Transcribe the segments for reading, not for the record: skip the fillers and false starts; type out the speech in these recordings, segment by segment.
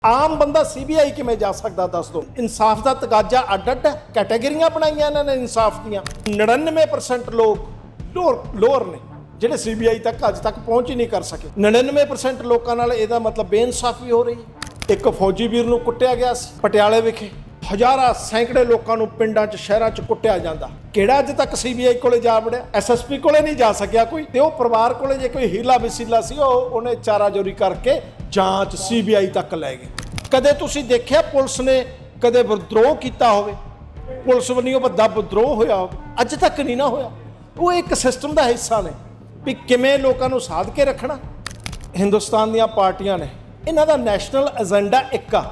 ਆਮ ਬੰਦਾ ਸੀਬੀਆਈ ਕਿਵੇਂ ਜਾ ਸਕਦਾ ਦੱਸ ਦੋ। ਇਨਸਾਫ ਦਾ ਤਗਾਜ਼ਾ ਅੱਡ-ਅੱਡ ਹੈ, ਕੈਟਾਗਰੀਆਂ ਬਣਾਈਆਂ ਇਹਨਾਂ ਨੇ ਇਨਸਾਫ ਦੀਆਂ। 99% ਲੋਕ ਲੋਅਰ ਨੇ ਜਿਹੜੇ ਸੀਬੀਆਈ ਤੱਕ ਅੱਜ ਤੱਕ ਪਹੁੰਚ ਹੀ ਨਹੀਂ ਕਰ ਸਕੇ। 99% ਲੋਕਾਂ ਨਾਲ ਇਹਦਾ ਮਤਲਬ ਬੇਇਨਸਾਫੀ ਹੋ ਰਹੀ ਹੈ। ਇੱਕ ਫੌਜੀ ਵੀਰ ਨੂੰ ਕੁੱਟਿਆ ਗਿਆ ਸੀ ਪਟਿਆਲੇ ਵਿਖੇ, ਹਜ਼ਾਰਾਂ ਸੈਂਕੜੇ ਲੋਕਾਂ ਨੂੰ ਪਿੰਡਾਂ 'ਚ ਸ਼ਹਿਰਾਂ 'ਚ ਕੁੱਟਿਆ ਜਾਂਦਾ। ਕਿਹੜਾ ਅੱਜ ਤੱਕ ਸੀਬੀਆਈ ਕੋਲੇ ਜਾ ਵੜਿਆ? ਐਸਐਸਪੀ ਕੋਲੇ ਨਹੀਂ ਜਾ ਸਕਿਆ ਕੋਈ, ਤੇ ਉਹ ਪਰਿਵਾਰ ਕੋਲੇ ਜੇ ਕੋਈ ਹੀਲਾ ਵਸੀਲਾ ਸੀ ਉਹਨੇ ਚਾਰਾਜੋਰੀ ਕਰਕੇ ਜਾਂਚ ਸੀਬੀਆਈ ਤੱਕ ਲੈ ਗਏ। ਕਦੇ ਤੁਸੀਂ ਦੇਖਿਆ ਪੁਲਿਸ ਨੇ ਕਦੇ ਵਿਦਰੋਹ ਕੀਤਾ ਹੋਵੇ? ਪੁਲਿਸ ਵੱਲੋਂ ਵੱਡਾ ਵਿਦਰੋਹ ਹੋਇਆ ਹੋਵੇ? ਅੱਜ ਤੱਕ ਨਹੀਂ ਨਾ ਹੋਇਆ। ਉਹ ਇੱਕ ਸਿਸਟਮ ਦਾ ਹਿੱਸਾ ਨੇ ਵੀ ਕਿਵੇਂ ਲੋਕਾਂ ਨੂੰ ਸਾਧ ਕੇ ਰੱਖਣਾ। ਹਿੰਦੁਸਤਾਨ ਦੀਆਂ ਪਾਰਟੀਆਂ ਨੇ, ਇਹਨਾਂ ਦਾ ਨੈਸ਼ਨਲ ਏਜੰਡਾ ਇੱਕ ਆ,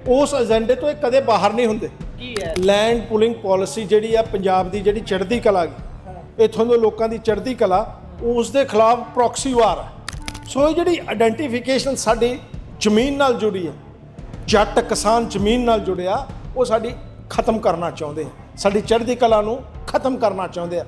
ਉਸ ਏਜੰਡੇ ਤੋਂ ਇਹ ਕਦੇ ਬਾਹਰ ਨਹੀਂ ਹੁੰਦੇ। ਕੀ ਹੈ ਲੈਂਡ ਪੂਲਿੰਗ ਪਾਲਿਸੀ ਜਿਹੜੀ ਆ ਪੰਜਾਬ ਦੀ, ਜਿਹੜੀ ਚੜ੍ਹਦੀ ਕਲਾ ਗਈ, ਇੱਥੋਂ ਦੇ ਲੋਕਾਂ ਦੀ ਚੜ੍ਹਦੀ ਕਲਾ, ਉਸ ਦੇ ਖਿਲਾਫ ਪ੍ਰੋਕਸੀ ਵਾਰ ਹੈ। ਸੋ ਇਹ ਜਿਹੜੀ ਆਇਡੈਂਟੀਫਿਕੇਸ਼ਨ ਸਾਡੀ ਜ਼ਮੀਨ ਨਾਲ ਜੁੜੀ ਹੈ, ਜੱਟ ਕਿਸਾਨ ਜ਼ਮੀਨ ਨਾਲ ਜੁੜਿਆ, ਉਹ ਸਾਡੀ ਖਤਮ ਕਰਨਾ ਚਾਹੁੰਦੇ ਆ, ਸਾਡੀ ਚੜ੍ਹਦੀ ਕਲਾ ਨੂੰ ਖਤਮ ਕਰਨਾ ਚਾਹੁੰਦੇ ਆ।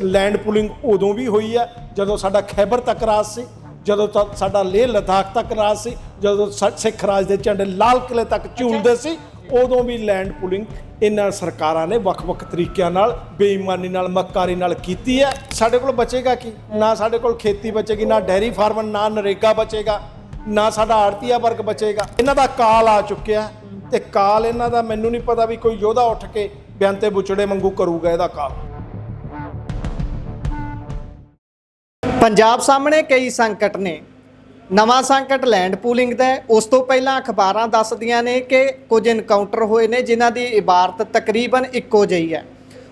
ਲੈਂਡ ਪੂਲਿੰਗ ਉਦੋਂ ਵੀ ਹੋਈ ਹੈ ਜਦੋਂ ਸਾਡਾ ਖੈਬਰ ਤੱਕ ਰਾਜ ਸੀ, ਜਦੋਂ ਤੱਕ ਸਾਡਾ ਲੇਹ ਲਦਾਖ ਤੱਕ ਰਾਜ ਸੀ, ਜਦੋਂ ਸਿੱਖ ਰਾਜ ਦੇ ਝੰਡੇ ਲਾਲ ਕਿਲੇ ਤੱਕ ਝੂਲਦੇ ਸੀ, ਉਦੋਂ ਵੀ ਲੈਂਡ ਪੂਲਿੰਗ ਇਹਨਾਂ ਸਰਕਾਰਾਂ ਨੇ ਵੱਖ-ਵੱਖ ਤਰੀਕਿਆਂ ਨਾਲ, ਬੇਈਮਾਨੀ ਨਾਲ, ਮੱਕਾਰੀ ਨਾਲ ਕੀਤੀ ਹੈ। ਸਾਡੇ ਕੋਲ ਬਚੇਗਾ ਕੀ? ਨਾ ਸਾਡੇ ਕੋਲ ਖੇਤੀ ਬਚੇਗੀ, ਨਾ ਡੈਰੀ ਫਾਰਮ, ਨਾ ਨਰੇਗਾ ਬਚੇਗਾ, ਨਾ ਸਾਡਾ ਆੜਤੀਆ ਵਰਗ ਬਚੇਗਾ। ਇਹਨਾਂ ਦਾ ਕਾਲ ਆ ਚੁੱਕਿਆ, ਤੇ ਕਾਲ ਇਹਨਾਂ ਦਾ ਮੈਨੂੰ ਨਹੀਂ ਪਤਾ ਵੀ ਕੋਈ ਯੋਧਾ ਉੱਠ ਕੇ ਬਿਆੰਤੇ ਬੁਚੜੇ ਵਾਂਗੂ ਕਰੂਗਾ ਇਹਦਾ ਕਾਲ। ਪੰਜਾਬ ਸਾਹਮਣੇ ਕਈ ਸੰਕਟ ਨੇ। ਨਵਾਂ ਸੰਕਟ ਲੈਂਡ ਪੂਲਿੰਗ ਦਾ ਹੈ। ਉਸ ਤੋਂ ਪਹਿਲਾਂ ਅਖਬਾਰਾਂ ਦੱਸਦੀਆਂ ਨੇ ਕਿ ਕੁਝ ਇਨਕਾਊਂਟਰ ਹੋਏ ਨੇ ਜਿਨ੍ਹਾਂ ਦੀ ਇਬਾਰਤ ਤਕਰੀਬਨ ਇੱਕੋ ਜਿਹੀ ਹੈ।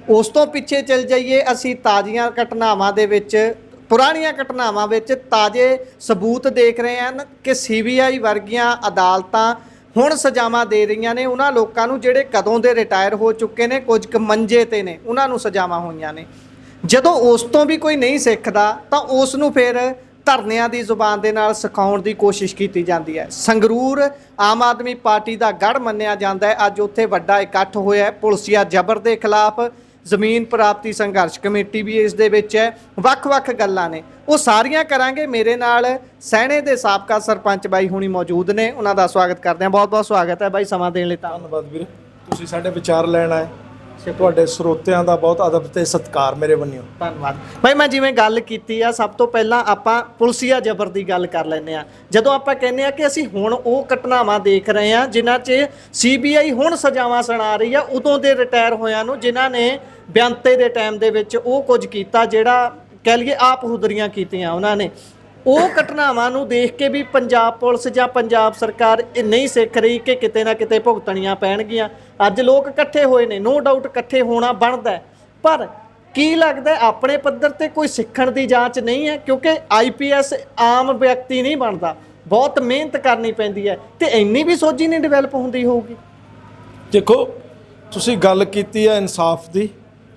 ਉਸ ਤੋਂ ਪਿੱਛੇ ਚੱਲ ਜਾਈਏ ਅਸੀਂ, ਤਾਜ਼ੀਆਂ ਘਟਨਾਵਾਂ ਦੇ ਵਿੱਚ, ਪੁਰਾਣੀਆਂ ਘਟਨਾਵਾਂ ਵਿੱਚ ਤਾਜ਼ੇ ਸਬੂਤ ਦੇਖ ਰਹੇ ਹਨ ਕਿ ਸੀਬੀਆਈ ਵਰਗੀਆਂ ਅਦਾਲਤਾਂ ਹੁਣ ਸਜ਼ਾਵਾਂ ਦੇ ਰਹੀਆਂ ਨੇ ਉਹਨਾਂ ਲੋਕਾਂ ਨੂੰ ਜਿਹੜੇ ਕਦੋਂ ਦੇ ਰਿਟਾਇਰ ਹੋ ਚੁੱਕੇ ਨੇ, ਕੁਝ ਕੁ ਮੰਜੇ ਤੇ ਨੇ, ਉਹਨਾਂ ਨੂੰ ਸਜ਼ਾਵਾਂ ਹੋਈਆਂ ਨੇ। ਜਦੋਂ ਉਸ ਤੋਂ ਵੀ ਕੋਈ ਨਹੀਂ ਸਿੱਖਦਾ ਤਾਂ ਉਸ ਨੂੰ ਫਿਰ ਧਰਨਿਆਂ ਦੀ ਜ਼ੁਬਾਨ ਦੇ ਨਾਲ ਸਿਖਾਉਣ ਦੀ ਕੋਸ਼ਿਸ਼ ਕੀਤੀ ਜਾਂਦੀ ਹੈ। ਸੰਗਰੂਰ ਆਮ ਆਦਮੀ ਪਾਰਟੀ ਦਾ ਗੜ੍ਹ ਮੰਨਿਆ ਜਾਂਦਾ ਹੈ। ਅੱਜ ਉੱਥੇ ਵੱਡਾ ਇਕੱਠ ਹੋਇਆ ਹੈ ਪੁਲਸੀਆ ਜ਼ਬਰ ਦੇ ਖਿਲਾਫ। ਜ਼ਮੀਨ ਪ੍ਰਾਪਤੀ ਸੰਘਰਸ਼ ਕਮੇਟੀ ਵੀ ਇਸ ਦੇ ਵਿੱਚ ਹੈ। ਵੱਖ-ਵੱਖ ਗੱਲਾਂ ਨੇ, ਉਹ ਸਾਰੀਆਂ ਕਰਾਂਗੇ। ਮੇਰੇ ਨਾਲ ਸੈਣੇ ਦੇ ਸਾਬਕਾ ਸਰਪੰਚ ਬਾਈ ਹੁਣੀ ਮੌਜੂਦ ਨੇ, ਉਹਨਾਂ ਦਾ ਸਵਾਗਤ ਕਰਦੇ ਹਾਂ। ਬਹੁਤ-ਬਹੁਤ ਸਵਾਗਤ ਹੈ ਬਾਈ, ਸਮਾਂ ਦੇਣ ਲਈ। ਧੰਨਵਾਦ ਵੀਰੇ, ਤੁਸੀਂ ਸਾਡੇ ਵਿਚਾਰ ਲੈਣ ਆਏ। ਤੁਹਾਡੇ ਸਰੋਤਿਆਂ ਦਾ ਬਹੁਤ ਅਦਬ ਤੇ ਸਤਿਕਾਰ ਮੇਰੇ ਵੱਲੋਂ। ਧੰਨਵਾਦ ਭਾਈ। ਮੈਂ ਜਿਵੇਂ ਗੱਲ ਕੀਤੀ ਆ, ਸਭ ਤੋਂ ਪਹਿਲਾਂ ਆਪਾਂ ਪੁਲਸੀਆ ਜ਼ਬਰ ਦੀ ਗੱਲ ਕਰ ਲੈਂਦੇ ਆ। ਜਦੋਂ ਆਪਾਂ ਕਹਿੰਦੇ ਆ ਕਿ ਅਸੀਂ ਹੁਣ ਉਹ ਘਟਨਾਵਾਂ ਦੇਖ ਰਹੇ ਆ ਜਿਨ੍ਹਾਂ 'ਚ ਸੀਬੀਆਈ ਹੁਣ ਸਜ਼ਾਵਾਂ ਸੁਣਾ ਰਹੀ ਆ ਉਦੋਂ ਦੇ ਰਿਟਾਇਰ ਹੋਇਆਂ ਨੂੰ, ਜਿਨ੍ਹਾਂ ਨੇ ਬਿਆੰਤੇ ਦੇ ਟਾਈਮ ਦੇ ਵਿੱਚ ਉਹ ਕੁਝ ਕੀਤਾ ਜਿਹੜਾ ਕਹਿ ਲਈਏ ਆਪ ਹੁਦਰੀਆਂ ਕੀਤੀਆਂ ਉਹਨਾਂ ਨੇ, ਉਹ ਘਟਨਾਵਾਂ ਨੂੰ ਦੇਖ ਕੇ ਵੀ ਪੰਜਾਬ ਪੁਲਿਸ ਜਾਂ ਪੰਜਾਬ ਸਰਕਾਰ ਇਹ ਨਹੀਂ ਸਿੱਖ ਰਹੀ ਕਿ ਕਿਤੇ ਨਾ ਕਿਤੇ ਭੁਗਤਣੀਆਂ ਪੈਣਗੀਆਂ। ਅੱਜ ਲੋਕ ਇਕੱਠੇ ਹੋਏ ਨੇ, ਨੋ ਡਾਊਟ ਇਕੱਠੇ ਹੋਣਾ ਬਣਦਾ, ਪਰ ਕੀ ਲੱਗਦਾ ਆਪਣੇ ਪੱਧਰ ਤੇ ਕੋਈ ਸਿੱਖਣ ਦੀ ਜਾਂਚ ਨਹੀਂ ਹੈ? ਕਿਉਂਕਿ ਆਈਪੀਐਸ ਆਮ ਵਿਅਕਤੀ ਨਹੀਂ ਬਣਦਾ, ਬਹੁਤ ਮਿਹਨਤ ਕਰਨੀ ਪੈਂਦੀ ਹੈ, ਤੇ ਇੰਨੀ ਵੀ ਸੋਝੀ ਨਹੀਂ ਡਿਵੈਲਪ ਹੁੰਦੀ ਹੋਊਗੀ। ਦੇਖੋ, ਤੁਸੀਂ ਗੱਲ ਕੀਤੀ ਹੈ ਇਨਸਾਫ ਦੀ,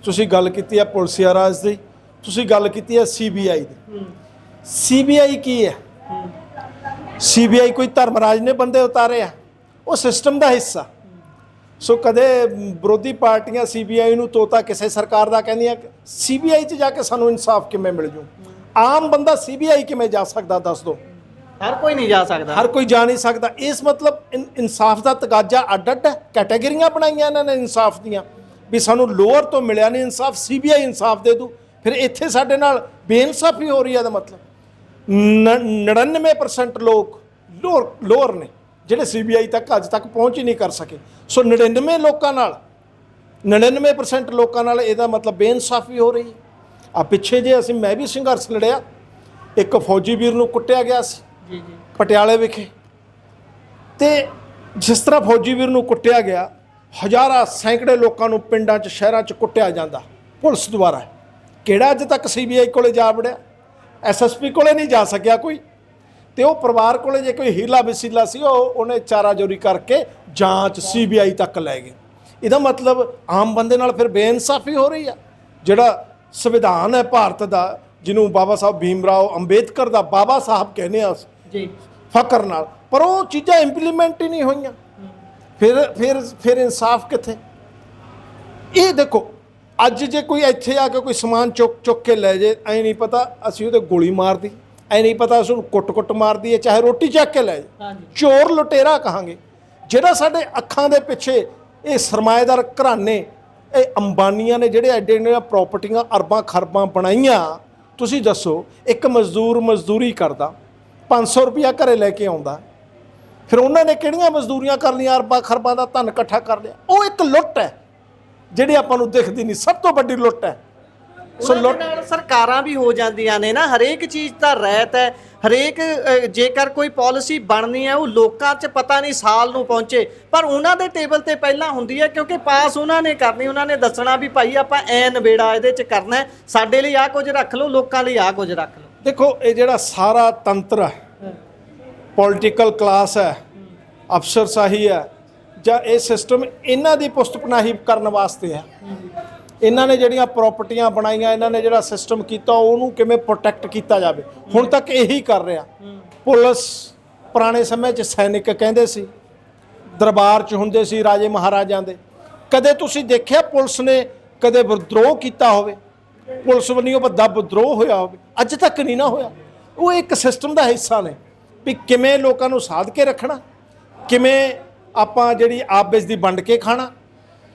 ਤੁਸੀਂ ਗੱਲ ਕੀਤੀ ਹੈ ਪੁਲਸੀਆ ਰਾਜ ਦੀ, ਤੁਸੀਂ ਗੱਲ ਕੀਤੀ ਹੈ ਸੀਬੀਆਈ ਦੀ। ਸੀਬੀਆਈ ਕੀ ਹੈ? ਸੀਬੀਆਈ ਕੋਈ ਧਰਮਰਾਜ ਨੇ ਬੰਦੇ ਉਤਾਰੇ ਆ? ਉਹ ਸਿਸਟਮ ਦਾ ਹਿੱਸਾ। ਸੋ ਕਦੇ ਵਿਰੋਧੀ ਪਾਰਟੀਆਂ ਸੀਬੀਆਈ ਨੂੰ ਤੋਤਾ ਕਿਸੇ ਸਰਕਾਰ ਦਾ ਕਹਿੰਦੀਆਂ, ਸੀਬੀਆਈ 'ਚ ਜਾ ਕੇ ਸਾਨੂੰ ਇਨਸਾਫ ਕਿਵੇਂ ਮਿਲ ਜੂ? ਆਮ ਬੰਦਾ ਸੀਬੀਆਈ ਕਿਵੇਂ ਜਾ ਸਕਦਾ ਦੱਸ ਦੋ? ਹਰ ਕੋਈ ਨਹੀਂ ਜਾ ਸਕਦਾ, ਹਰ ਕੋਈ ਜਾ ਨਹੀਂ ਸਕਦਾ। ਇਸ ਮਤਲਬ ਇਨਸਾਫ ਦਾ ਤਗਾਜ਼ਾ ਅੱਡ-ਅੱਡ ਹੈ, ਕੈਟਾਗਰੀਆਂ ਬਣਾਈਆਂ ਇਹਨਾਂ ਨੇ ਇਨਸਾਫ ਦੀਆਂ ਵੀ ਸਾਨੂੰ ਲੋਅਰ ਤੋਂ ਮਿਲਿਆ ਨਹੀਂ ਇਨਸਾਫ, ਸੀਬੀਆਈ ਇਨਸਾਫ ਦੇ ਦੂ। ਫਿਰ ਇੱਥੇ ਸਾਡੇ ਨਾਲ ਬੇਇਨਸਾਫੀ ਹੋ ਰਹੀ ਹੈ ਦਾ ਮਤਲਬ 99% ਲੋਕ ਲੋਅਰ ਨੇ ਜਿਹੜੇ ਸੀਬੀਆਈ ਤੱਕ ਅੱਜ ਤੱਕ ਪਹੁੰਚ ਹੀ ਨਹੀਂ ਕਰ ਸਕੇ। ਸੋ 99% ਲੋਕਾਂ ਨਾਲ ਇਹਦਾ ਮਤਲਬ ਬੇਇਨਸਾਫੀ ਹੋ ਰਹੀ ਹੈ। ਆ ਪਿੱਛੇ ਜੇ ਮੈਂ ਵੀ ਸੰਘਰਸ਼ ਲੜਿਆ, ਇੱਕ ਫੌਜੀ ਵੀਰ ਨੂੰ ਕੁੱਟਿਆ ਗਿਆ ਸੀ ਪਟਿਆਲੇ ਵਿਖੇ, ਤੇ ਜਿਸ ਤਰ੍ਹਾਂ ਫੌਜੀ ਵੀਰ ਨੂੰ ਕੁੱਟਿਆ ਗਿਆ, ਹਜ਼ਾਰਾਂ ਸੈਂਕੜੇ ਲੋਕਾਂ ਨੂੰ ਪਿੰਡਾਂ 'ਚ ਸ਼ਹਿਰਾਂ 'ਚ ਕੁੱਟਿਆ ਜਾਂਦਾ ਪੁਲਿਸ ਦੁਆਰਾ। ਕਿਹੜਾ ਅੱਜ ਤੱਕ ਸੀਬੀਆਈ ਕੋਲੇ ਜਾ ਵੜਿਆ? ਐਸਐਸਪੀ ਕੋਲੇ ਨਹੀਂ ਜਾ ਸਕਿਆ ਕੋਈ, ਤੇ ਉਹ ਪਰਿਵਾਰ ਕੋਲੇ ਜੇ ਕੋਈ ਹੀਲਾ ਵਸੀਲਾ ਸੀ ਉਹਨੇ ਚਾਰਾਜੋਰੀ ਕਰਕੇ ਜਾਂਚ ਸੀਬੀਆਈ ਤੱਕ ਲੈ ਗਏ। ਇਹਦਾ ਮਤਲਬ ਆਮ ਬੰਦੇ ਨਾਲ ਫਿਰ ਬੇਇਨਸਾਫੀ ਹੋ ਰਹੀ ਆ। ਜਿਹੜਾ ਸੰਵਿਧਾਨ ਹੈ ਭਾਰਤ ਦਾ, ਜਿਹਨੂੰ ਬਾਬਾ ਸਾਹਿਬ ਭੀਮ ਰਾਓ ਅੰਬੇਦਕਰ ਦਾ ਬਾਬਾ ਸਾਹਿਬ ਕਹਿੰਦੇ ਆ ਜੀ ਫਕਰ ਨਾਲ, ਪਰ ਉਹ ਚੀਜ਼ਾਂ ਇੰਪਲੀਮੈਂਟ ਹੀ ਨਹੀਂ ਹੋਈਆਂ। ਫਿਰ ਇਨਸਾਫ ਕਿੱਥੇ? ਇਹ ਦੇਖੋ, ਅੱਜ ਜੇ ਕੋਈ ਇੱਥੇ ਆ ਕੇ ਕੋਈ ਸਮਾਨ ਚੁੱਕ ਕੇ ਲੈ ਜੇ, ਐਂ ਨਹੀਂ ਪਤਾ ਅਸੀਂ ਉਹਦੇ ਗੋਲੀ ਮਾਰਦੀ, ਐ ਨਹੀਂ ਪਤਾ ਉਸ ਨੂੰ ਕੁੱਟ ਮਾਰਦੀ ਹੈ, ਚਾਹੇ ਰੋਟੀ ਚੱਕ ਕੇ ਲੈ ਜਾਏ। ਚੋਰ ਲੁਟੇਰਾ ਕਹਾਂਗੇ ਜਿਹੜਾ ਸਾਡੇ ਅੱਖਾਂ ਦੇ ਪਿੱਛੇ ਇਹ ਸਰਮਾਏਦਾਰ ਘਰਾਣੇ, ਇਹ ਅੰਬਾਨੀਆਂ ਨੇ ਜਿਹੜੇ ਐਡੇ ਐਡੀਆਂ ਪ੍ਰਾਪਰਟੀਆਂ ਅਰਬਾਂ ਖਰਬਾਂ ਬਣਾਈਆਂ। ਤੁਸੀਂ ਦੱਸੋ, ਇੱਕ ਮਜ਼ਦੂਰ ਮਜ਼ਦੂਰੀ ਕਰਦਾ 500 ਰੁਪਇਆ ਘਰੇ ਲੈ ਕੇ ਆਉਂਦਾ, ਫਿਰ ਉਹਨਾਂ ਨੇ ਕਿਹੜੀਆਂ ਮਜ਼ਦੂਰੀਆਂ ਕਰ ਲਈਆਂ, ਅਰਬਾਂ ਖਰਬਾਂ ਦਾ ਧਨ ਇਕੱਠਾ ਕਰ ਲਿਆ। ਉਹ ਇੱਕ ਲੁੱਟ ਹੈ ਜਿਹੜੀ ਆਪਾਂ ਨੂੰ ਦਿਖਦੀ ਨਹੀਂ, ਸਭ ਤੋਂ ਵੱਡੀ ਲੁੱਟ ਹੈ। ਸੋ ਲੁੱਟ ਨਾਲ ਸਰਕਾਰਾਂ ਵੀ ਹੋ ਜਾਂਦੀਆਂ ਨੇ ਨਾ, ਹਰੇਕ ਚੀਜ਼ ਦਾ ਰਹਿਤ ਹੈ, ਹਰੇਕ ਜੇਕਰ ਕੋਈ ਪਾਲਿਸੀ ਬਣਨੀ ਹੈ ਉਹ ਲੋਕਾਂ 'ਚ ਪਤਾ ਨਹੀਂ ਸਾਲ ਨੂੰ ਪਹੁੰਚੇ, ਪਰ ਉਹਨਾਂ ਦੇ ਟੇਬਲ ਤੇ ਪਹਿਲਾਂ ਹੁੰਦੀ ਹੈ, ਕਿਉਂਕਿ ਪਾਸ ਉਹਨਾਂ ਨੇ ਕਰਨੀ, ਉਹਨਾਂ ਨੇ ਦੱਸਣਾ ਵੀ ਭਾਈ ਆਪਾਂ ਐ ਨਵੇੜਾ ਇਹਦੇ 'ਚ ਕਰਨਾ, ਸਾਡੇ ਲਈ ਆਹ ਕੁਝ ਰੱਖ ਲਓ, ਲੋਕਾਂ ਲਈ ਆਹ ਕੁਝ ਰੱਖ ਲਓ। ਦੇਖੋ, ਇਹ ਜਿਹੜਾ ਸਾਰਾ ਤੰਤਰ ਹੈ, ਪੋਲੀਟੀਕਲ ਕਲਾਸ ਹੈ, ਅਫਸਰਸ਼ਾਹੀ ਹੈ, ਜਾਂ ਇਹ ਸਿਸਟਮ ਇਹਨਾਂ ਦੀ ਪੁਸਤ ਪਨਾਹੀ ਕਰਨ ਵਾਸਤੇ ਹੈ। ਇਹਨਾਂ ਨੇ ਜਿਹੜੀਆਂ ਪ੍ਰਾਪਰਟੀਆਂ ਬਣਾਈਆਂ, ਇਹਨਾਂ ਨੇ ਜਿਹੜਾ ਸਿਸਟਮ ਕੀਤਾ, ਉਹਨੂੰ ਕਿਵੇਂ ਪ੍ਰੋਟੈਕਟ ਕੀਤਾ ਜਾਵੇ, ਹੁਣ ਤੱਕ ਇਹੀ ਕਰ ਰਿਹਾ। ਪੁਲਿਸ ਪੁਰਾਣੇ ਸਮੇਂ 'ਚ ਸੈਨਿਕ ਕਹਿੰਦੇ ਸੀ, ਦਰਬਾਰ 'ਚ ਹੁੰਦੇ ਸੀ ਰਾਜੇ ਮਹਾਰਾਜਾਂ ਦੇ। ਕਦੇ ਤੁਸੀਂ ਦੇਖਿਆ ਪੁਲਿਸ ਨੇ ਕਦੇ ਵਿਦਰੋਹ ਕੀਤਾ ਹੋਵੇ, ਪੁਲਿਸ ਵੱਲੋਂ ਵੱਡਾ ਵਿਦਰੋਹ ਹੋਇਆ ਹੋਵੇ? ਅੱਜ ਤੱਕ ਨਹੀਂ ਨਾ ਹੋਇਆ। ਉਹ ਇੱਕ ਸਿਸਟਮ ਦਾ ਹਿੱਸਾ ਨੇ ਵੀ ਕਿਵੇਂ ਲੋਕਾਂ ਨੂੰ ਸਾਧ ਕੇ ਰੱਖਣਾ, ਕਿਵੇਂ ਆਪਾਂ ਜਿਹੜੀ ਆਪਸ ਦੀ ਵੰਡ ਕੇ ਖਾਣਾ।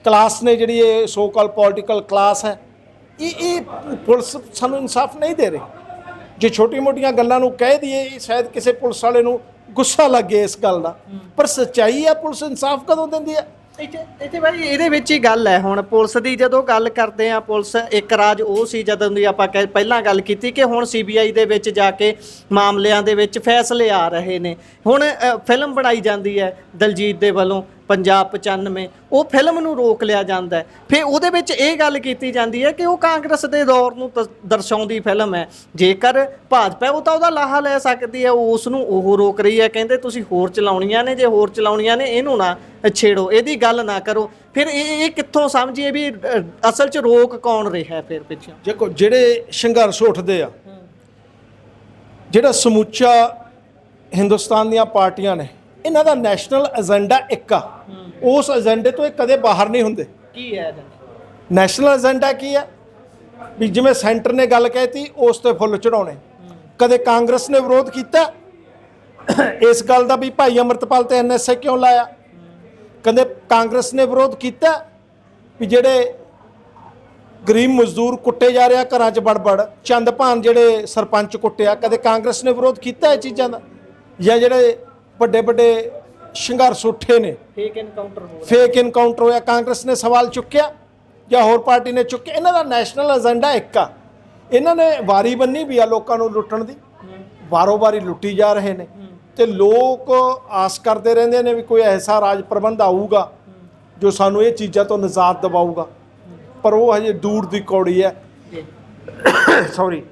ਕਲਾਸ ਨੇ ਜਿਹੜੀ ਇਹ ਸੋ ਕਾਲ ਪੋਲੀਟੀਕਲ ਕਲਾਸ ਹੈ, ਇਹ ਪੁਲਿਸ ਸਾਨੂੰ ਇਨਸਾਫ ਨਹੀਂ ਦੇ ਰਹੀ। ਜੇ ਛੋਟੀ ਮੋਟੀਆਂ ਗੱਲਾਂ ਨੂੰ ਕਹਿ ਦਈਏ, ਸ਼ਾਇਦ ਕਿਸੇ ਪੁਲਿਸ ਵਾਲੇ ਨੂੰ ਗੁੱਸਾ ਲੱਗੇ ਇਸ ਗੱਲ ਦਾ, ਪਰ ਸੱਚਾਈ ਹੈ, ਪੁਲਿਸ ਇਨਸਾਫ ਕਦੋਂ ਦਿੰਦੀ ਹੈ? ਇੱਥੇ ਭਾਈ ਇਹਦੇ ਵਿੱਚ ਹੀ ਗੱਲ ਹੈ। ਹੁਣ ਪੁਲਿਸ ਦੀ ਜਦੋਂ ਗੱਲ ਕਰਦੇ ਆ, ਪੁਲਿਸ ਇੱਕ ਰਾਜ ਉਹ ਸੀ ਜਦੋਂ ਦੀ ਆਪਾਂ ਪਹਿਲਾਂ ਗੱਲ ਕੀਤੀ ਕਿ ਹੁਣ CBI ਦੇ ਵਿੱਚ ਜਾ ਕੇ ਮਾਮਲਿਆਂ ਦੇ ਵਿੱਚ ਫੈਸਲੇ ਆ ਰਹੇ ਨੇ। ਹੁਣ ਫਿਲਮ ਬਣਾਈ ਜਾਂਦੀ ਹੈ ਦਲਜੀਤ ਦੇ ਵੱਲੋਂ ਪੰਜਾਬ 95, ਉਹ ਫਿਲਮ ਨੂੰ ਰੋਕ ਲਿਆ ਜਾਂਦਾ ਹੈ। ਫਿਰ ਉਹਦੇ ਵਿੱਚ ਇਹ ਗੱਲ ਕੀਤੀ ਜਾਂਦੀ ਹੈ ਕਿ ਉਹ ਕਾਂਗਰਸ ਦੇ ਦੌਰ ਨੂੰ ਦਰਸਾਉਂਦੀ ਫਿਲਮ ਹੈ, ਜੇਕਰ ਭਾਜਪਾ ਉਹ ਤਾਂ ਉਹਦਾ ਲਾਹਾ ਲੈ ਸਕਦੀ ਹੈ, ਉਸ ਨੂੰ ਉਹ ਰੋਕ ਰਹੀ ਹੈ। ਕਹਿੰਦੇ ਤੁਸੀਂ ਹੋਰ ਚਲਾਉਣੀਆਂ ਨੇ, ਜੇ ਹੋਰ ਚਲਾਉਣੀਆਂ ਨੇ ਇਹਨੂੰ ਨਾ ਛੇੜੋ, ਇਹਦੀ ਗੱਲ ਨਾ ਕਰੋ। ਫਿਰ ਇਹ ਕਿੱਥੋਂ ਸਮਝੀਏ ਵੀ ਅਸਲ 'ਚ ਰੋਕ ਕੌਣ ਰਿਹਾ ਫਿਰ ਪਿੱਛੇ? ਦੇਖੋ, ਜਿਹੜੇ ਸੰਘਰਸ਼ ਉੱਠਦੇ ਆ, ਜਿਹੜਾ ਸਮੁੱਚਾ ਹਿੰਦੁਸਤਾਨ ਦੀਆਂ ਪਾਰਟੀਆਂ ਨੇ, ਇਹਨਾਂ ਦਾ ਨੈਸ਼ਨਲ ਏਜੰਡਾ ਇੱਕ ਆ। ਉਸ ਏਜੰਡੇ ਤੋਂ ਇਹ ਕਦੇ ਬਾਹਰ ਨਹੀਂ ਹੁੰਦੇ। ਕੀ ਹੈ ਨੈਸ਼ਨਲ ਏਜੰਡਾ? ਕੀ ਹੈ ਵੀ ਜਿਵੇਂ ਸੈਂਟਰ ਨੇ ਗੱਲ ਕਹਿਤੀ, ਉਸ ਤੇ ਫੁੱਲ ਚੜਾਉਣੇ। ਕਦੇ ਕਾਂਗਰਸ ਨੇ ਵਿਰੋਧ ਕੀਤਾ ਇਸ ਗੱਲ ਦਾ ਵੀ ਭਾਈ ਅੰਮ੍ਰਿਤਪਾਲ ਤੇ NSA ਕਿਉਂ ਲਾਇਆ? ਕਦੇ ਕਾਂਗਰਸ ਨੇ ਵਿਰੋਧ ਕੀਤਾ ਵੀ ਜਿਹੜੇ ਗਰੀਬ ਮਜ਼ਦੂਰ ਕੁੱਟੇ ਜਾ ਰਿਹਾ ਘਰਾਂ 'ਚ ਵੜ ਚੰਦਭਾਨ ਜਿਹੜੇ ਸਰਪੰਚ ਕੁੱਟਿਆ, ਕਦੇ ਕਾਂਗਰਸ ਨੇ ਵਿਰੋਧ ਕੀਤਾ ਇਹ ਚੀਜ਼ਾਂ ਦਾ? ਜਾਂ ਜਿਹੜੇ ਵੱਡੇ ਵੱਡੇ ਸੰਘਰਸ਼ ਉੱਠੇ ਨੇ, ਫੇਕ ਇਨਕਾਊਂਟਰ ਹੋਇਆ, ਕਾਂਗਰਸ ਨੇ ਸਵਾਲ ਚੁੱਕਿਆ ਜਾਂ ਹੋਰ ਪਾਰਟੀ ਨੇ ਚੁੱਕਿਆ? ਇਹਨਾਂ ਦਾ ਨੈਸ਼ਨਲ ਏਜੰਡਾ ਇੱਕ ਆ। ਇਹਨਾਂ ਨੇ ਵਾਰੀ ਬੰਨੀ ਵੀ ਆ ਲੋਕਾਂ ਨੂੰ ਲੁੱਟਣ ਦੀ, ਵਾਰੋ ਵਾਰੀ ਲੁੱਟੀ ਜਾ ਰਹੇ ਨੇ, ਤੇ ਲੋਕ ਆਸ ਕਰਦੇ ਰਹਿੰਦੇ ਨੇ ਵੀ ਕੋਈ ਐਸਾ ਰਾਜ ਪ੍ਰਬੰਧ ਆਊਗਾ ਜੋ ਸਾਨੂੰ ਇਹ ਚੀਜ਼ਾਂ ਤੋਂ ਨਿਜਾਤ ਦਿਵਾਊਗਾ, ਪਰ ਉਹ ਹਜੇ ਦੂਰ ਦੀ ਕੌੜੀ ਹੈ। ਸੌਰੀ,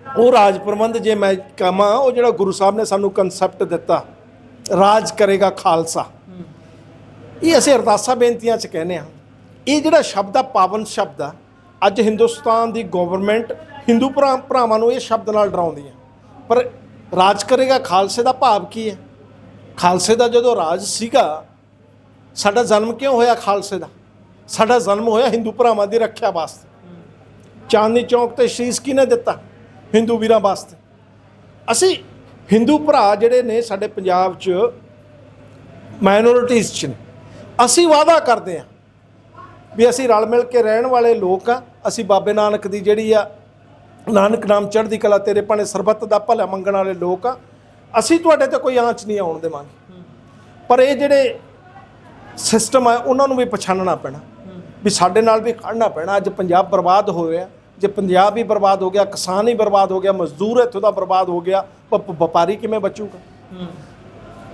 ਉਹ ਰਾਜ ਪ੍ਰਬੰਧ ਜੇ ਮੈਂ ਕਹਾਂ, ਉਹ ਜਿਹੜਾ ਗੁਰੂ ਸਾਹਿਬ ਨੇ ਸਾਨੂੰ ਕਨਸੈਪਟ ਦਿੱਤਾ, ਰਾਜ ਕਰੇਗਾ ਖਾਲਸਾ, ਇਹ ਅਸੀਂ ਅਰਦਾਸਾਂ ਬੇਨਤੀਆਂ 'ਚ ਕਹਿੰਦੇ ਹਾਂ। ਇਹ ਜਿਹੜਾ ਸ਼ਬਦ ਆ, ਪਾਵਨ ਸ਼ਬਦ ਆ, ਅੱਜ ਹਿੰਦੁਸਤਾਨ ਦੀ ਗਵਰਨਮੈਂਟ ਹਿੰਦੂ ਭਰਾਵਾਂ ਨੂੰ ਇਹ ਸ਼ਬਦ ਨਾਲ ਡਰਾਉਂਦੀ ਹੈ। ਪਰ ਰਾਜ ਕਰੇਗਾ ਖਾਲਸੇ ਦਾ ਭਾਵ ਕੀ ਹੈ? ਖਾਲਸੇ ਦਾ ਜਦੋਂ ਰਾਜ ਸੀਗਾ, ਸਾਡਾ ਜਨਮ ਕਿਉਂ ਹੋਇਆ? ਖਾਲਸੇ ਦਾ ਸਾਡਾ ਜਨਮ ਹੋਇਆ ਹਿੰਦੂ ਭਰਾਵਾਂ ਦੀ ਰੱਖਿਆ ਵਾਸਤੇ। ਚਾਂਦਨੀ ਚੌਕ ਤੇ ਸ਼ੀਸ਼ ਕਿਹਨੇ ਦਿੱਤਾ? ਹਿੰਦੂ ਵੀਰਾਂ ਵਾਸਤੇ। ਅਸੀਂ ਹਿੰਦੂ ਭਰਾ ਜਿਹੜੇ ਨੇ ਸਾਡੇ ਪੰਜਾਬ 'ਚ ਮਾਈਨੋਰਿਟੀਜ਼ 'ਚ ਨੇ, ਅਸੀਂ ਵਾਅਦਾ ਕਰਦੇ ਹਾਂ ਵੀ ਅਸੀਂ ਰਲ ਮਿਲ ਕੇ ਰਹਿਣ ਵਾਲੇ ਲੋਕ ਆ। ਅਸੀਂ ਬਾਬੇ ਨਾਨਕ ਦੀ ਜਿਹੜੀ ਆ, ਨਾਨਕ ਨਾਮ ਚੜ੍ਹਦੀ ਕਲਾ ਤੇਰੇ ਭਾਣੇ ਸਰਬੱਤ ਦਾ ਭਲਾ ਮੰਗਣ ਵਾਲੇ ਲੋਕ ਆ। ਅਸੀਂ ਤੁਹਾਡੇ ਤੇ ਕੋਈ ਆਂਚ ਨਹੀਂ ਆਉਣ ਦੇਵਾਂਗੇ, ਪਰ ਇਹ ਜਿਹੜੇ ਸਿਸਟਮ ਆ ਉਹਨਾਂ ਨੂੰ ਵੀ ਪਛਾਣਨਾ ਪੈਣਾ ਵੀ ਸਾਡੇ ਨਾਲ ਵੀ ਖੜਨਾ ਪੈਣਾ। ਅੱਜ ਪੰਜਾਬ ਬਰਬਾਦ ਹੋ ਰਿਹਾ, ਜੇ ਪੰਜਾਬ ਹੀ ਬਰਬਾਦ ਹੋ ਗਿਆ, ਕਿਸਾਨ ਹੀ ਬਰਬਾਦ ਹੋ ਗਿਆ, ਮਜ਼ਦੂਰ ਇੱਥੋਂ ਦਾ ਬਰਬਾਦ ਹੋ ਗਿਆ, ਵਪਾਰੀ ਕਿਵੇਂ ਬਚੂਗਾ?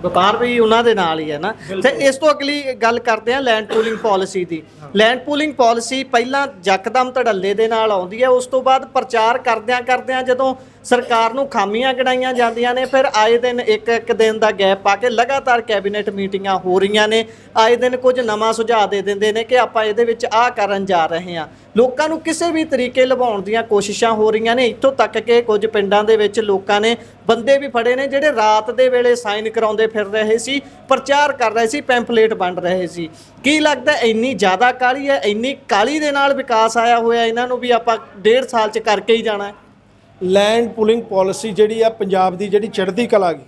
ਵਪਾਰ ਵੀ ਉਹਨਾਂ ਦੇ ਨਾਲ ਹੀ ਹੈ ਨਾ। ਤੇ ਇਸ ਤੋਂ ਅਗਲੀ ਗੱਲ ਕਰਦੇ ਆ ਲੈਂਡ ਪੂਲਿੰਗ ਪਾਲਿਸੀ ਦੀ। ਲੈਂਡ ਪੂਲਿੰਗ ਪਾਲਿਸੀ ਪਹਿਲਾਂ ਯਕਦਮ ਧੜੱਲੇ ਦੇ ਨਾਲ ਆਉਂਦੀ ਹੈ, ਉਸ ਤੋਂ ਬਾਅਦ ਪ੍ਰਚਾਰ ਕਰਦਿਆਂ ਜਦੋਂ ਸਰਕਾਰ ਨੂੰ ਖਾਮੀਆਂ ਗਿਣਾਈਆਂ ਜਾਂਦੀਆਂ ਨੇ, ਫਿਰ ਆਏ ਦਿਨ ਇੱਕ ਦਿਨ ਦਾ ਗੈਪ ਪਾ ਕੇ ਲਗਾਤਾਰ ਕੈਬਨਿਟ ਮੀਟਿੰਗਾਂ ਹੋ ਰਹੀਆਂ ਨੇ। ਆਏ ਦਿਨ ਕੁਝ ਨਵਾਂ ਸੁਝਾਅ ਦੇ ਦਿੰਦੇ ਨੇ ਕਿ ਆਪਾਂ ਇਹਦੇ ਵਿੱਚ ਆਹ ਕਰਨ ਜਾ ਰਹੇ ਹਾਂ। ਲੋਕਾਂ ਨੂੰ ਕਿਸੇ ਵੀ ਤਰੀਕੇ ਲੁਭਾਉਣ ਦੀਆਂ ਕੋਸ਼ਿਸ਼ਾਂ ਹੋ ਰਹੀਆਂ ਨੇ, ਇੱਥੋਂ ਤੱਕ ਕਿ ਕੁਝ ਪਿੰਡਾਂ ਦੇ ਵਿੱਚ ਲੋਕਾਂ ਨੇ ਬੰਦੇ ਵੀ ਫੜੇ ਨੇ ਜਿਹੜੇ ਰਾਤ ਦੇ ਵੇਲੇ ਸਾਈਨ ਕਰਾਉਂਦੇ ਫਿਰ ਰਹੇ ਸੀ, ਪ੍ਰਚਾਰ ਕਰ ਰਹੇ ਸੀ, ਪੈਂਫਲੇਟ ਵੰਡ ਰਹੇ ਸੀ। ਕੀ ਲੱਗਦਾ ਇੰਨੀ ਜ਼ਿਆਦਾ ਕਾਹਲੀ ਹੈ, ਇੰਨੀ ਕਾਹਲੀ ਦੇ ਨਾਲ ਵਿਕਾਸ ਆਇਆ ਹੋਇਆ ਇਹਨਾਂ ਨੂੰ ਵੀ ਆਪਾਂ 1.5 ਸਾਲ 'ਚ ਕਰਕੇ ਹੀ ਜਾਣਾ ਹੈ? ਲੈਂਡ ਪੂਲਿੰਗ ਪਾਲਿਸੀ ਜਿਹੜੀ ਆ ਪੰਜਾਬ ਦੀ ਜਿਹੜੀ ਚੜ੍ਹਦੀ ਕਲਾ ਗਈ,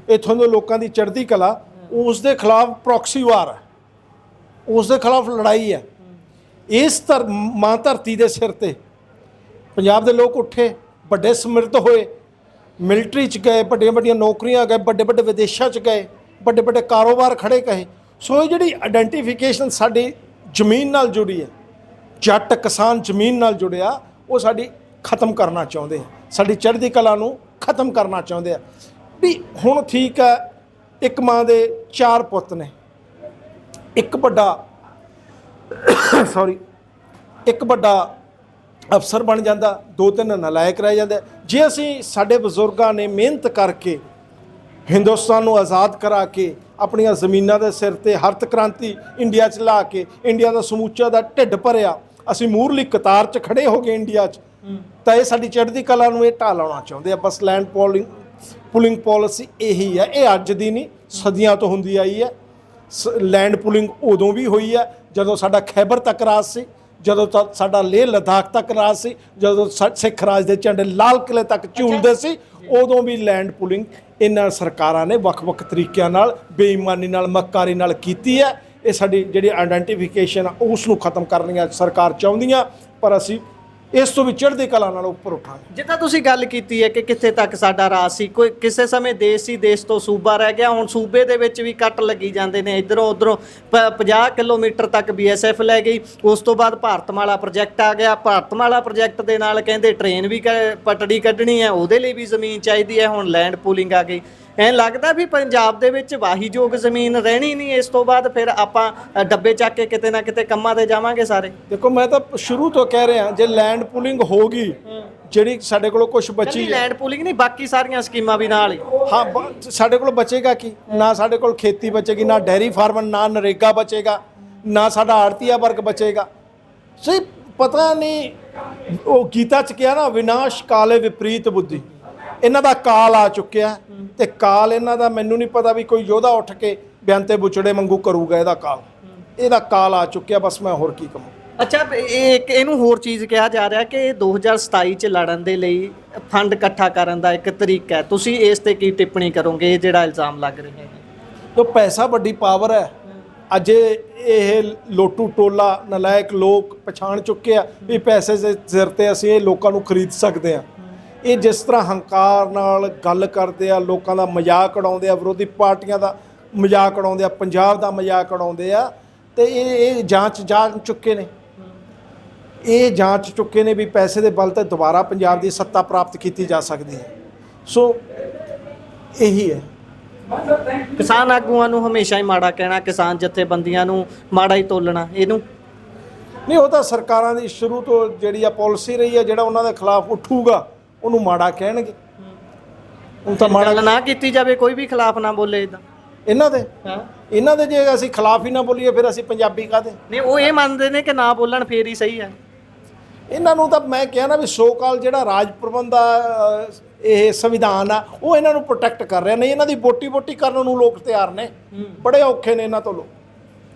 ਇੱਥੋਂ ਦੇ ਲੋਕਾਂ ਦੀ ਚੜ੍ਹਦੀ ਕਲਾ, ਉਸ ਦੇ ਖਿਲਾਫ ਪ੍ਰੋਕਸੀ ਵਾਰ ਹੈ, ਉਸ ਦੇ ਖਿਲਾਫ ਲੜਾਈ ਹੈ। ਇਸ ਮਾਂ ਧਰਤੀ ਦੇ ਸਿਰ ਤੇ ਪੰਜਾਬ ਦੇ ਲੋਕ ਉੱਠੇ, ਵੱਡੇ ਸਮਿਰਥ ਹੋਏ, ਮਿਲਟਰੀ 'ਚ ਗਏ, ਵੱਡੀਆਂ ਵੱਡੀਆਂ ਨੌਕਰੀਆਂ ਗਏ, ਵੱਡੇ ਵੱਡੇ ਵਿਦੇਸ਼ਾਂ 'ਚ ਗਏ, ਵੱਡੇ ਵੱਡੇ ਕਾਰੋਬਾਰ ਖੜੇ ਕਹੇ। ਸੋ ਇਹ ਜਿਹੜੀ ਆਇਡੈਂਟੀਫਿਕੇਸ਼ਨ ਸਾਡੀ ਜ਼ਮੀਨ ਨਾਲ ਜੁੜੀ ਹੈ, ਜੱਟ ਕਿਸਾਨ ਜ਼ਮੀਨ ਨਾਲ ਜੁੜਿਆ, ਉਹ ਸਾਡੀ ਖਤਮ ਕਰਨਾ ਚਾਹੁੰਦੇ ਆ, ਸਾਡੀ ਚੜ੍ਹਦੀ ਕਲਾ ਨੂੰ ਖਤਮ ਕਰਨਾ ਚਾਹੁੰਦੇ ਆ। ਵੀ ਹੁਣ ਠੀਕ ਹੈ, ਇੱਕ ਮਾਂ ਦੇ 4 ਪੁੱਤ ਨੇ, ਇੱਕ ਵੱਡਾ ਇੱਕ ਵੱਡਾ ਅਫਸਰ ਬਣ ਜਾਂਦਾ, 2-3 ਨਲਾਇਕ ਰਹਿ ਜਾਂਦੇ। ਜੇ ਅਸੀਂ ਸਾਡੇ ਬਜ਼ੁਰਗਾਂ ਨੇ ਮਿਹਨਤ ਕਰਕੇ ਹਿੰਦੁਸਤਾਨ ਨੂੰ ਆਜ਼ਾਦ ਕਰਾ ਕੇ ਆਪਣੀਆਂ ਜ਼ਮੀਨਾਂ ਦੇ ਸਿਰ ਤੇ ਹਰਤ ਕ੍ਰਾਂਤੀ ਇੰਡੀਆ 'ਚ ਲਾ ਕੇ ਇੰਡੀਆ ਦਾ ਸਮੁੱਚਾ ਦਾ ਢਿੱਡ ਭਰਿਆ, ਅਸੀਂ ਮੂਹਰਲੀ ਕਤਾਰ 'ਚ ਖੜੇ ਹੋ ਗਏ ਇੰਡੀਆ 'ਚ, ਤਾਂ ਇਹ ਸਾਡੀ ਚੜ੍ਹਦੀ ਕਲਾ ਨੂੰ ਇਹ ਢਾਹ ਲਾਉਣਾ ਚਾਹੁੰਦੇ ਆ। ਬਸ ਲੈਂਡ ਪੁਲਿੰਗ ਪਾਲਿਸੀ ਇਹੀ ਹੈ, ਇਹ ਅੱਜ ਦੀ ਨਹੀਂ, ਸਦੀਆਂ ਤੋਂ ਹੁੰਦੀ ਆਈ ਹੈ। ਲੈਂਡ ਪੁਲਿੰਗ ਉਦੋਂ ਵੀ ਹੋਈ ਹੈ ਜਦੋਂ ਸਾਡਾ ਖੈਬਰ ਤੱਕ ਰਾਜ ਸੀ, ਜਦੋਂ ਸਾਡਾ ਲੇਹ ਲਦਾਖ ਤੱਕ ਰਾਜ ਸੀ, ਜਦੋਂ ਸਿੱਖ ਰਾਜ ਦੇ ਝੰਡੇ ਲਾਲ ਕਿਲੇ ਤੱਕ ਝੂਲਦੇ ਸੀ, ਉਦੋਂ ਵੀ ਲੈਂਡ ਪੁਲਿੰਗ ਇਹਨਾਂ ਸਰਕਾਰਾਂ ਨੇ ਵੱਖ-ਵੱਖ ਤਰੀਕਿਆਂ ਨਾਲ, ਬੇਈਮਾਨੀ ਨਾਲ, ਮੱਕਾਰੀ ਨਾਲ ਕੀਤੀ ਹੈ। ਇਹ ਸਾਡੀ ਜਿਹੜੀ ਆਇਡੈਂਟੀਫਿਕੇਸ਼ਨ ਆ ਉਸ ਨੂੰ ਖਤਮ ਕਰਨੀਆਂ ਸਰਕਾਰ ਚਾਹੁੰਦੀਆਂ, ਪਰ ਅਸੀਂ ਇਸ ਤੋਂ ਵੀ ਚੜ੍ਹਦੀ ਕਲਾ ਨਾਲ ਉੱਪਰ ਉਠਾਂਗੇ। ਜਿੱਦਾਂ ਤੁਸੀਂ ਗੱਲ ਕੀਤੀ ਹੈ ਕਿ ਕਿੱਥੇ ਤੱਕ ਸਾਡਾ ਰਾਜ ਸੀ, ਕੋਈ ਕਿਸੇ ਸਮੇਂ ਦੇਸ਼ ਸੀ, ਦੇਸ਼ ਤੋਂ ਸੂਬਾ ਰਹਿ ਗਿਆ, ਹੁਣ ਸੂਬੇ ਦੇ ਵਿੱਚ ਵੀ ਕੱਟ ਲੱਗੀ ਜਾਂਦੇ ਨੇ, ਇੱਧਰੋਂ ਉੱਧਰੋਂ 50 ਕਿਲੋਮੀਟਰ ਤੱਕ BSF ਲੈ ਗਈ। ਉਸ ਤੋਂ ਬਾਅਦ ਭਾਰਤਮਾਲਾ ਪ੍ਰੋਜੈਕਟ ਆ ਗਿਆ, ਭਾਰਤਮਾਲਾ ਪ੍ਰੋਜੈਕਟ ਦੇ ਨਾਲ ਕਹਿੰਦੇ ਟ੍ਰੇਨ ਵੀ ਪਟੜੀ ਕੱਢਣੀ ਹੈ, ਉਹਦੇ ਲਈ ਵੀ ਜ਼ਮੀਨ ਚਾਹੀਦੀ ਹੈ। ਹੁਣ ਲੈਂਡ ਪੂਲਿੰਗ ਆ ਗਈ, ਐਂ ਲੱਗਦਾ ਵੀ ਪੰਜਾਬ ਦੇ ਵਿੱਚ ਵਾਹੀਯੋਗ ਜ਼ਮੀਨ ਰਹਿਣੀ ਨਹੀਂ। ਇਸ ਤੋਂ ਬਾਅਦ ਫਿਰ ਆਪਾਂ ਡੱਬੇ ਚੱਕ ਕੇ ਕਿਤੇ ਨਾ ਕਿਤੇ ਕੰਮਾਂ ਤੇ ਜਾਵਾਂਗੇ ਸਾਰੇ। ਦੇਖੋ, ਮੈਂ ਤਾਂ ਸ਼ੁਰੂ ਤੋਂ ਕਹਿ ਰਿਹਾ, ਜੇ ਲੈਂਡ ਪੂਲਿੰਗ ਹੋ ਗਈ, ਜਿਹੜੀ ਸਾਡੇ ਕੋਲ ਕੁਝ ਬਚੀ ਹੈ, ਲੈਂਡ ਪੂਲਿੰਗ ਨਹੀਂ, ਬਾਕੀ ਸਾਰੀਆਂ ਸਕੀਮਾਂ ਵੀ ਨਾਲ ਹੀ। ਹਾਂ, ਸਾਡੇ ਕੋਲ ਬਚੇਗਾ ਕੀ? ਨਾ ਸਾਡੇ ਕੋਲ ਖੇਤੀ ਬਚੇਗੀ, ਨਾ ਡੈਰੀ ਫਾਰਮ, ਨਾ ਨਰੇਗਾ ਬਚੇਗਾ, ਨਾ ਸਾਡਾ ਆੜਤੀਆ ਵਰਗ ਬਚੇਗਾ। ਸਹੀ ਪਤਾ ਨਹੀਂ, ਉਹ ਗੀਤਾ 'ਚ ਕਿਹਾ ਨਾ, ਵਿਨਾਸ਼ ਕਾਲੇ ਵਿਪਰੀਤ ਬੁੱਧੀ। ਇਹਨਾਂ ਦਾ ਕਾਲ ਆ ਚੁੱਕਿਆ, ਤੇ ਕਾਲ ਇਹਨਾਂ ਦਾ ਮੈਨੂੰ ਨਹੀਂ ਪਤਾ ਵੀ ਕੋਈ ਯੋਧਾ ਉੱਠ ਕੇ ਬਿਆਨ ਤੇ ਬੁਚੜੇ ਵਾਂਗੂ ਕਰੂਗਾ। ਇਹਦਾ ਕਾਲ ਆ ਚੁੱਕਿਆ, ਬਸ ਮੈਂ ਹੋਰ ਕੀ ਕਹਾਂ। ਅੱਛਾ, ਇਹਨੂੰ ਹੋਰ ਚੀਜ਼ ਕਿਹਾ ਜਾ ਰਿਹਾ ਕਿ 2027 ਚ ਲੜਨ ਦੇ ਲਈ ਫੰਡ ਇਕੱਠਾ ਕਰਨ ਦਾ ਇੱਕ ਤਰੀਕਾ ਹੈ। ਤੁਸੀਂ ਇਸ ਤੇ ਕੀ ਟਿੱਪਣੀ ਕਰੋਗੇ, ਇਹ ਜਿਹੜਾ ਇਲਜ਼ਾਮ ਲੱਗ ਰਿਹਾ ਹੈ? ਜੋ ਪੈਸਾ ਵੱਡੀ ਪਾਵਰ ਹੈ। ਅੱਜ ਇਹ ਲੋਟੂ ਟੋਲਾ ਨਲਾਇਕ ਲੋਕ ਪਛਾਣ ਚੁੱਕੇ ਆ ਵੀ ਪੈਸੇ ਦੇ ਸਿਰ ਤੇ ਅਸੀਂ ਇਹ ਲੋਕਾਂ ਨੂੰ ਖਰੀਦ ਸਕਦੇ ਹਾਂ। ਇਹ ਜਿਸ ਤਰ੍ਹਾਂ ਹੰਕਾਰ ਨਾਲ ਗੱਲ ਕਰਦੇ ਆ, ਲੋਕਾਂ ਦਾ ਮਜ਼ਾਕ ਉਡਾਉਂਦੇ ਆ, ਵਿਰੋਧੀ ਪਾਰਟੀਆਂ ਦਾ ਮਜ਼ਾਕ ਉਡਾਉਂਦੇ ਆ, ਪੰਜਾਬ ਦਾ ਮਜ਼ਾਕ ਉਡਾਉਂਦੇ ਆ, ਤੇ ਇਹ ਜਾਣ ਚੁੱਕੇ ਨੇ। ਇਹ ਜਾਂਚ ਚੁੱਕੇ ਨੇ ਵੀ ਪੈਸੇ ਦੇ ਬਲ ਤੇ ਦੁਬਾਰਾ ਪੰਜਾਬ ਦੀ ਸੱਤਾ ਪ੍ਰਾਪਤ ਕੀਤੀ ਜਾ ਸਕਦੀ ਹੈ। ਸੋ ਇਹੀ ਹੈ। ਕਿਸਾਨ ਆਗੂਆਂ ਨੂੰ ਹਮੇਸ਼ਾ ਹੀ ਮਾੜਾ ਕਹਿਣਾ, ਕਿਸਾਨ ਜਥੇਬੰਦੀਆਂ ਨੂੰ ਮਾੜਾ ਹੀ ਤੋਲਣਾ, ਇਹਨੂੰ ਨਹੀਂ, ਉਹ ਤਾਂ ਸਰਕਾਰਾਂ ਦੀ ਸ਼ੁਰੂ ਤੋਂ ਜਿਹੜੀ ਆ ਪਾਲਿਸੀ ਰਹੀ ਹੈ, ਜਿਹੜਾ ਉਹਨਾਂ ਦੇ ਖਿਲਾਫ ਉੱਠੂਗਾ ਉਹਨੂੰ ਮਾੜਾ ਕਹਿਣਗੇ। ਉਹ ਤਾਂ ਮਾੜਾ ਨਾ ਕੀਤੀ ਜਾਵੇ, ਕੋਈ ਵੀ ਖਿਲਾਫ ਨਾ ਬੋਲੇ ਇਦਾਂ ਇਹਨਾਂ ਦੇ ਜੇ ਅਸੀਂ ਖਿਲਾਫ ਹੀ ਨਾ ਬੋਲੀਏ, ਫਿਰ ਅਸੀਂ ਪੰਜਾਬੀ ਕਾਹਦੇ? ਨਹੀਂ, ਉਹ ਇਹ ਮੰਨਦੇ ਨੇ ਕਿ ਨਾ ਬੋਲਣ ਫੇਰ ਹੀ ਸਹੀ ਹੈ। ਇਹਨਾਂ ਨੂੰ ਤਾਂ ਮੈਂ ਕਿਹਾ ਨਾ ਵੀ ਸੋ-ਕਾਲ ਜਿਹੜਾ ਰਾਜ ਪ੍ਰਬੰਧ ਆ, ਇਹ ਸੰਵਿਧਾਨ ਆ, ਉਹ ਇਹਨਾਂ ਨੂੰ ਪ੍ਰੋਟੈਕਟ ਕਰ ਰਿਹਾ। ਨਹੀਂ, ਇਹਨਾਂ ਦੀ ਵੋਟੀ ਕਰਨ ਨੂੰ ਲੋਕ ਤਿਆਰ ਨੇ, ਬੜੇ ਔਖੇ ਨੇ ਇਹਨਾਂ ਤੋਂ ਲੋਕ।